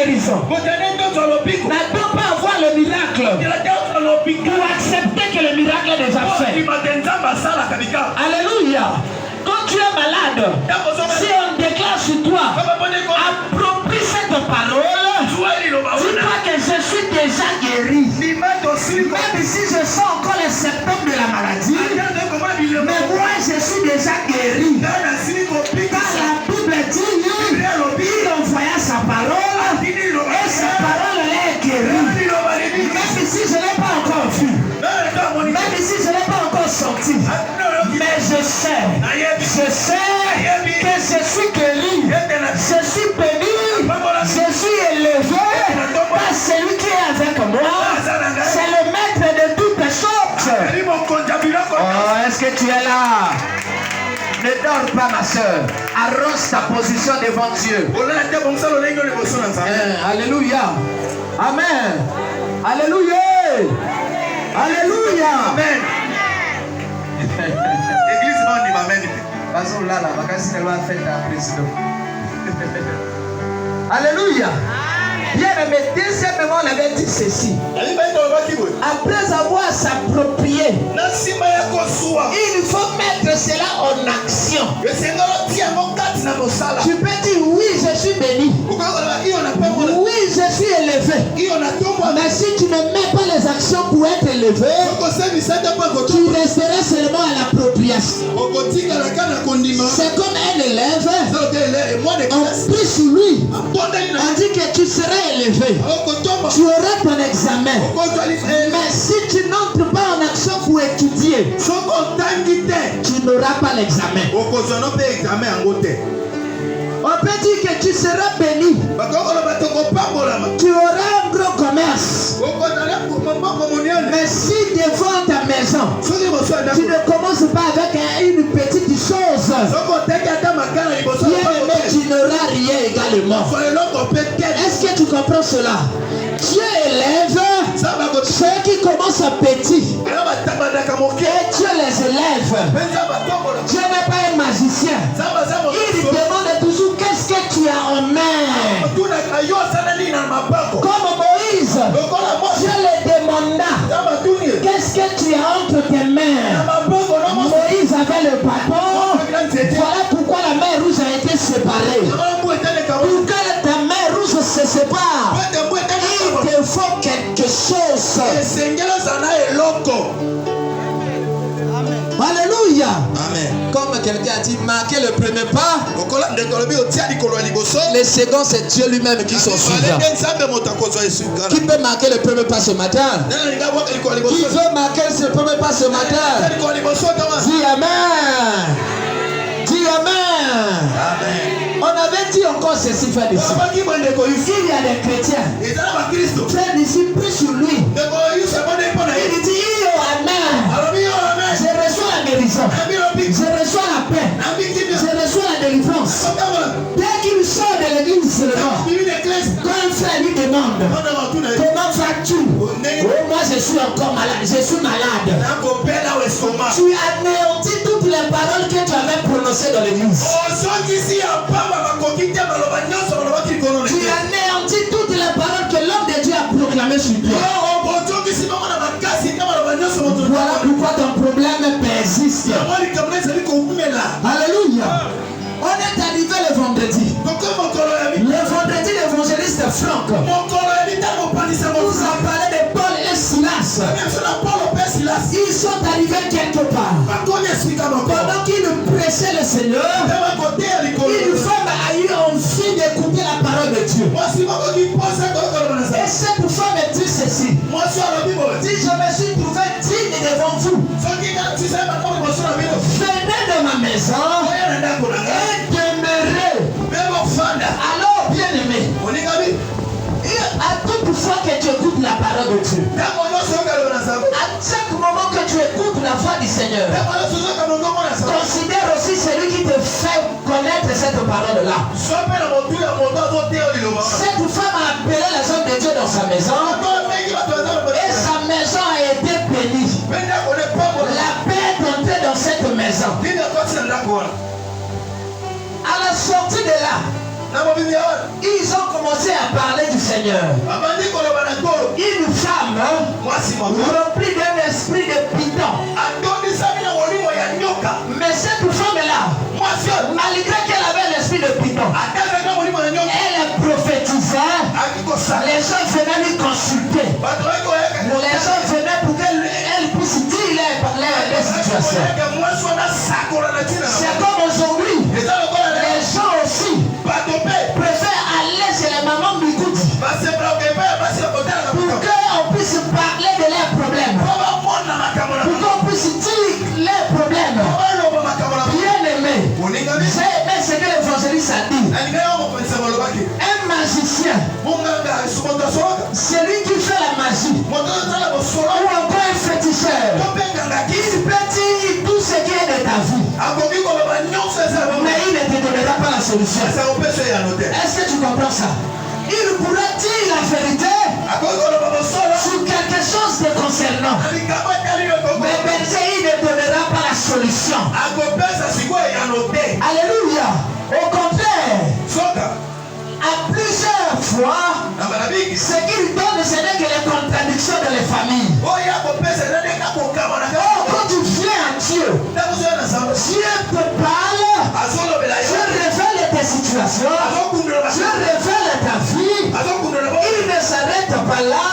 guérison. N'attends pas à voir le miracle pour accepter que le miracle est déjà fait. Alléluia. Quand tu es malade, si on déclare sur toi, approprie cette parole, dis-toi que je suis déjà guéri. Même si je sens encore les symptômes de la maladie, mais moi je suis déjà guéri. Car la Bible dit, il envoya sa parole et sa parole est guérie. Même si je ne l'ai pas encore vu, même si je ne l'ai pas encore senti, mais je sais que je suis guéri, je suis béni, je suis élevé par celui qui est avec moi. C'est le maître de toutes choses. Oh, est-ce que tu es là? Ne dors pas, ma soeur. Arrose ta position devant Dieu. Alléluia. Amen. Alléluia. Alléluia. Amen. Alléluia. Bien aimé, deuxièmement, on avait dit ceci. Après avoir s'approprié, il faut mettre cela en action. Tu peux dire oui, je suis béni. Oui, je suis élevé. Mais si tu ne mets pas les actions pour être élevé, tu resteras seulement à l'appropriation. C'est comme un élève. On prie sur lui. On dit que tu seras élevé. Tu auras ton examen. Mais si tu n'entres pas en action pour étudier, tu n'auras pas l'examen. On peut dire que tu seras béni. Tu auras un gros commerce. Mais si devant ta maison, tu ne commences pas avec une petite chose, bien-aimé, tu n'auras rien également. Est-ce que tu comprends cela? Dieu élève ceux qui commencent petit. Et Dieu les élève. Dieu n'est pas un magicien. Il demande toujours qu'est-ce que tu as en main. Comme Moïse, Dieu le demanda qu'est-ce que tu as entre tes mains. Moïse avait le bâton. Voilà pourquoi la mer rouge a été séparée. Pour que ta mer rouge se sépare, il te faut quelque chose. Alléluia. Amen. Comme quelqu'un a dit, marquez le premier pas. Le second, c'est Dieu lui-même qui s'en souvient. Qui peut marquer le premier pas ce matin? Qui veut marquer ce premier pas ce matin? Dis Amen. Dis Amen. Amen. On avait dit encore ceci, frère d'ici. Il y a des chrétiens. Frère d'ici, prie sur lui. Il dit, Amen. Je reçois la guérison. Je reçois la paix. Je reçois la délivrance. Dès qu'il sort de l'église, quand un frère lui demande, comment vas-tu? Oh, moi je suis encore malade. Je suis malade. Tu anéantis toutes les paroles que tu avais prononcées dans l'église. Tu anéantis toutes les paroles que l'homme de Dieu a proclamées sur toi. Voilà pourquoi ton problème persiste. Alléluia. On est arrivé le vendredi. Le vendredi, l'évangéliste Franck nous a parlé de Paul et Silas. Ils sont arrivés quelque part. Pendant qu'ils prêchaient le Seigneur, une femme a eu envie d'écouter la parole de Dieu. Et cette femme dit ceci. Dit, je me suis trouvé digne devant vous. Venez de ma maison et demeurez. Alors, bien aimé, à toute fois que tu écoutes la parole de Dieu, à chaque moment que tu écoutes la voix du Seigneur, considère aussi celui qui te fait connaître cette parole-là. Cette femme a appelé les hommes de Dieu dans sa maison et sa maison a été bénie. La paix est entrée dans cette maison. À la sortie de là, ils ont commencé à parler du Seigneur. Une femme remplie d'un esprit de python. Mais cette femme-là, malgré qu'elle avait l'esprit de python, elle prophétisait. Les gens venaient lui consulter. Les gens venaient pour qu'elle puisse dire les situations. C'est comme aujourd'hui. Les gens aussi préfèrent aller chez les mamans Bikoudi pour qu'on puisse parler de leurs problèmes. Pour qu'on puisse dire leurs problèmes. Bien aimé, c'est ce que l'évangéliste a dit. Un magicien, celui qui fait la magie, ou encore un féticheur, il peut dire tout ce qui est de ta vie, mais il ne te donnera pas la solution. Est-ce que tu comprends ça? Il pourra dire la vérité sur quelque chose de concernant, mais berger, il ne donnera pas la solution. Alléluia. Au contraire, à plusieurs fois, ce qu'il donne, ce n'est que les contradictions de les familles. Oh, quand tu viens à Dieu, Dieu te parle, Dieu révèle tes situations, Dieu révèle ta vie. Il ne s'arrête pas là.